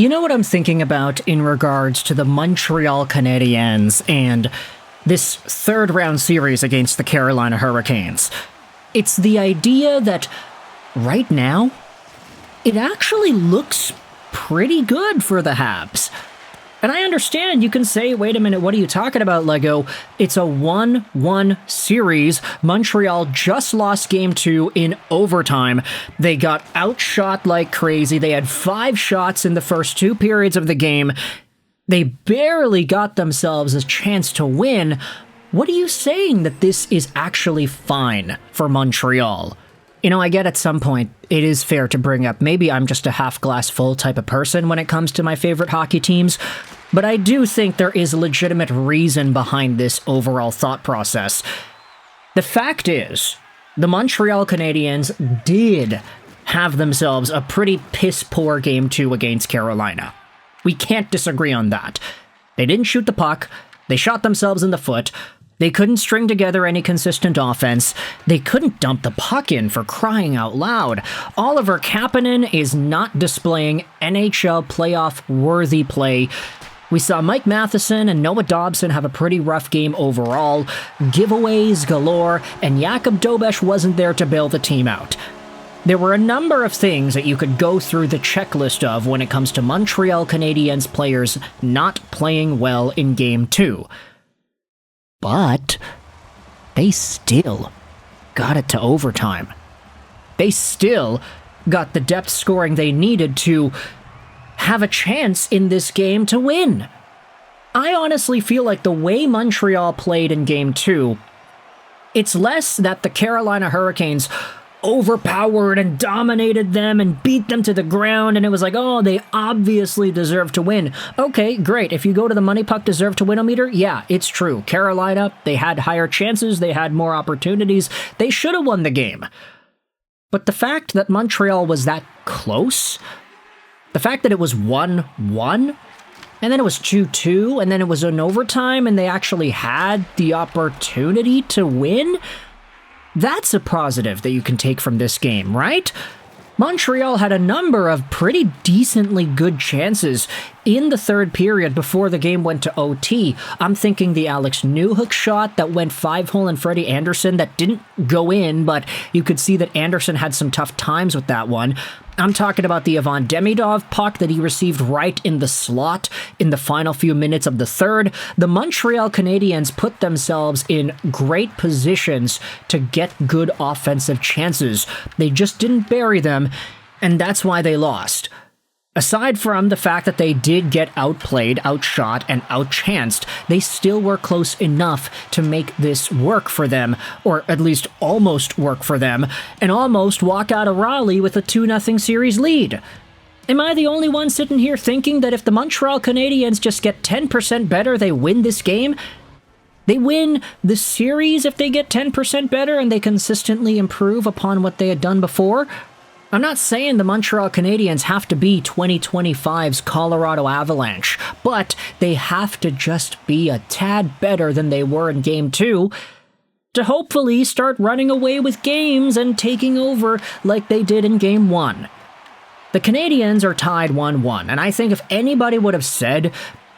You know what I'm thinking about in regards to the Montreal Canadiens and this third-round series against the Carolina Hurricanes? It's the idea that right now, it actually looks pretty good for the Habs. And I understand you can say, wait a minute, what are you talking about, Lego? It's a 1-1 series. Montreal just lost Game 2 in overtime. They got outshot like crazy. They had 5 shots in the first 2 periods of the game. They barely got themselves a chance to win. What are you saying that this is actually fine for Montreal? You know, I get at some point it is fair to bring up, maybe I'm just a half-glass-full type of person when it comes to my favorite hockey teams, but I do think there is a legitimate reason behind this overall thought process. The fact is, the Montreal Canadiens did have themselves a pretty piss-poor Game 2 against Carolina. We can't disagree on that. They didn't shoot the puck, they shot themselves in the foot, they couldn't string together any consistent offense. They couldn't dump the puck in, for crying out loud. Oliver Kapanen is not displaying NHL playoff-worthy play. We saw Mike Matheson and Noah Dobson have a pretty rough game overall. Giveaways galore, and Jakub Dobeš wasn't there to bail the team out. There were a number of things that you could go through the checklist of when it comes to Montreal Canadiens players not playing well in Game 2. But they still got it to overtime. They still got the depth scoring they needed to have a chance in this game to win. I honestly feel like the way Montreal played in Game 2, it's less that the Carolina Hurricanes overpowered and dominated them and beat them to the ground, and it was like, oh, they obviously deserve to win. Okay, great. If you go to the money puck deserve to win meter, yeah, it's true. Carolina, they had higher chances, they had more opportunities, they should have won the game. But the fact that Montreal was that close, the fact that it was 1-1, and then it was 2-2, and then it was an overtime, and they actually had the opportunity to win, that's a positive that you can take from this game, right? Montreal had a number of pretty decently good chances in the third period before the game went to OT. I'm thinking the Alex Newhook shot that went 5-hole and Freddie Anderson that didn't go in, but you could see that Anderson had some tough times with that one. I'm talking about the Ivan Demidov puck that he received right in the slot in the final few minutes of the third. The Montreal Canadiens put themselves in great positions to get good offensive chances. They just didn't bury them, and that's why they lost. Aside from the fact that they did get outplayed, outshot, and outchanced, they still were close enough to make this work for them, or at least almost work for them, and almost walk out of Raleigh with a 2-0 series lead. Am I the only one sitting here thinking that if the Montreal Canadiens just get 10% better, they win this game? They win the series if they get 10% better and they consistently improve upon what they had done before? I'm not saying the Montreal Canadiens have to be 2025's Colorado Avalanche, but they have to just be a tad better than they were in Game 2 to hopefully start running away with games and taking over like they did in Game 1. The Canadiens are tied 1-1, and I think if anybody would have said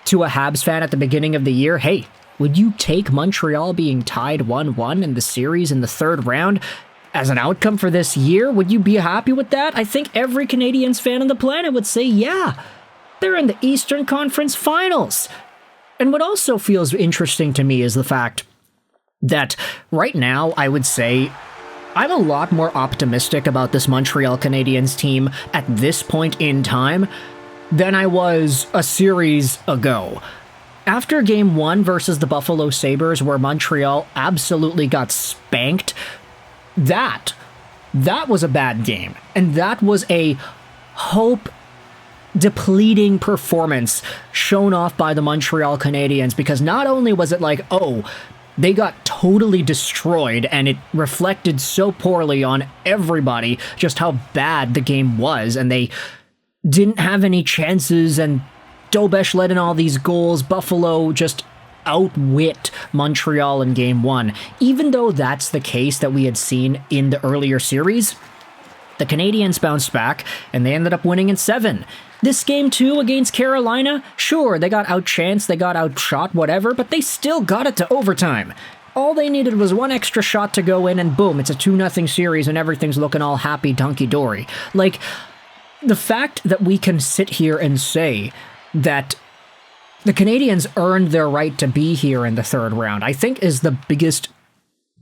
to a Habs fan at the beginning of the year, hey, would you take Montreal being tied 1-1 in the series in the third round as an outcome for this year? Would you be happy with that? I think every Canadiens fan on the planet would say, yeah, they're in the Eastern Conference Finals. And what also feels interesting to me is the fact that right now, I would say, I'm a lot more optimistic about this Montreal Canadiens team at this point in time than I was a series ago. After Game 1 versus the Buffalo Sabres, where Montreal absolutely got spanked, that was a bad game, and that was a hope-depleting performance shown off by the Montreal Canadiens, because not only was it like, oh, they got totally destroyed, and it reflected so poorly on everybody just how bad the game was, and they didn't have any chances, and Dobeš let in all these goals. Buffalo just outwit Montreal in Game 1. Even though that's the case that we had seen in the earlier series, The Canadiens bounced back, and they ended up winning in 7. This game 2 against Carolina, sure, they got outchanced, they got outshot, whatever, but they still got it to overtime. All they needed was one extra shot to go in, and boom, it's a 2-0 series, and everything's looking all happy dunky-dory. Like, the fact that we can sit here and say that the Canadiens earned their right to be here in the third round, I think is the biggest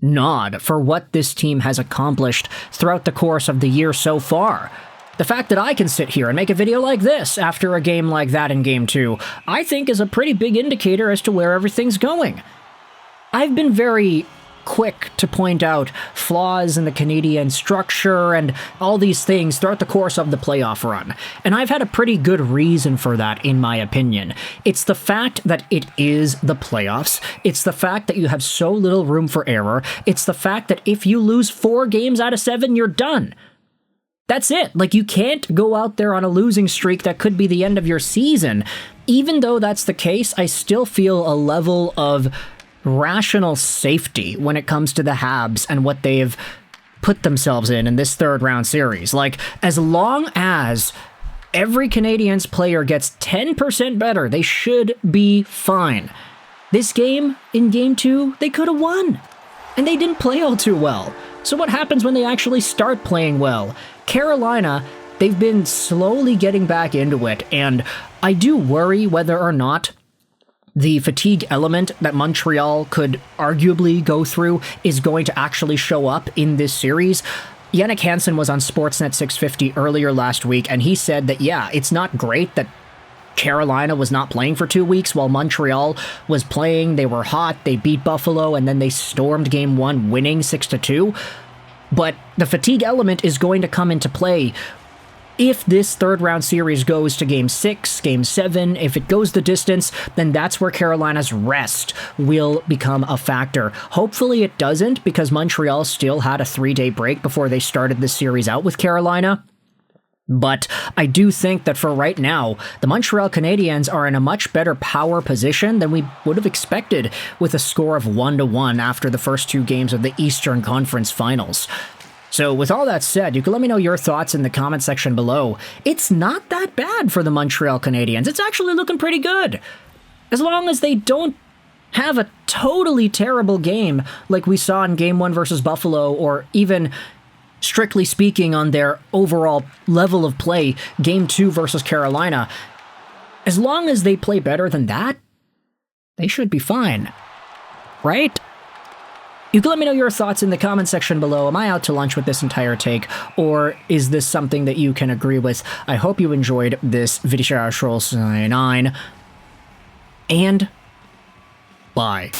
nod for what this team has accomplished throughout the course of the year so far. The fact that I can sit here and make a video like this after a game like that in Game 2, I think is a pretty big indicator as to where everything's going. I've been very quick to point out flaws in the Canadian structure and all these things throughout the course of the playoff run, and I've had a pretty good reason for that, in my opinion. It's the fact that it is the playoffs. It's the fact that you have so little room for error. It's the fact that if you lose 4 games out of 7, you're done. That's it. Like, you can't go out there on a losing streak that could be the end of your season. Even though that's the case, I still feel a level of rational safety when it comes to the Habs and what they've put themselves in this third round series. Like, as long as every Canadiens player gets 10% better, they should be fine. This game, in Game 2, they could have won. And they didn't play all too well. So what happens when they actually start playing well? Carolina, they've been slowly getting back into it, and I do worry whether or not the fatigue element that Montreal could arguably go through is going to actually show up in this series. Jannik Hansen was on Sportsnet 650 earlier last week, and he said that, yeah, it's not great that Carolina was not playing for 2 weeks while Montreal was playing. They were hot, they beat Buffalo, and then they stormed Game 1, winning 6-2. But the fatigue element is going to come into play if this third round series goes to Game 6, Game 7, if it goes the distance, then that's where Carolina's rest will become a factor. Hopefully it doesn't, because Montreal still had a 3-day break before they started this series out with Carolina. But I do think that for right now, the Montreal Canadiens are in a much better power position than we would have expected with a score of 1-1 after the first 2 games of the Eastern Conference Finals. So with all that said, you can let me know your thoughts in the comment section below. It's not that bad for the Montreal Canadiens. It's actually looking pretty good. As long as they don't have a totally terrible game like we saw in Game 1 versus Buffalo, or even, strictly speaking, on their overall level of play, Game 2 versus Carolina. As long as they play better than that, they should be fine. Right? You can let me know your thoughts in the comment section below. Am I out to lunch with this entire take, or is this something that you can agree with? I hope you enjoyed this video. 9, and bye.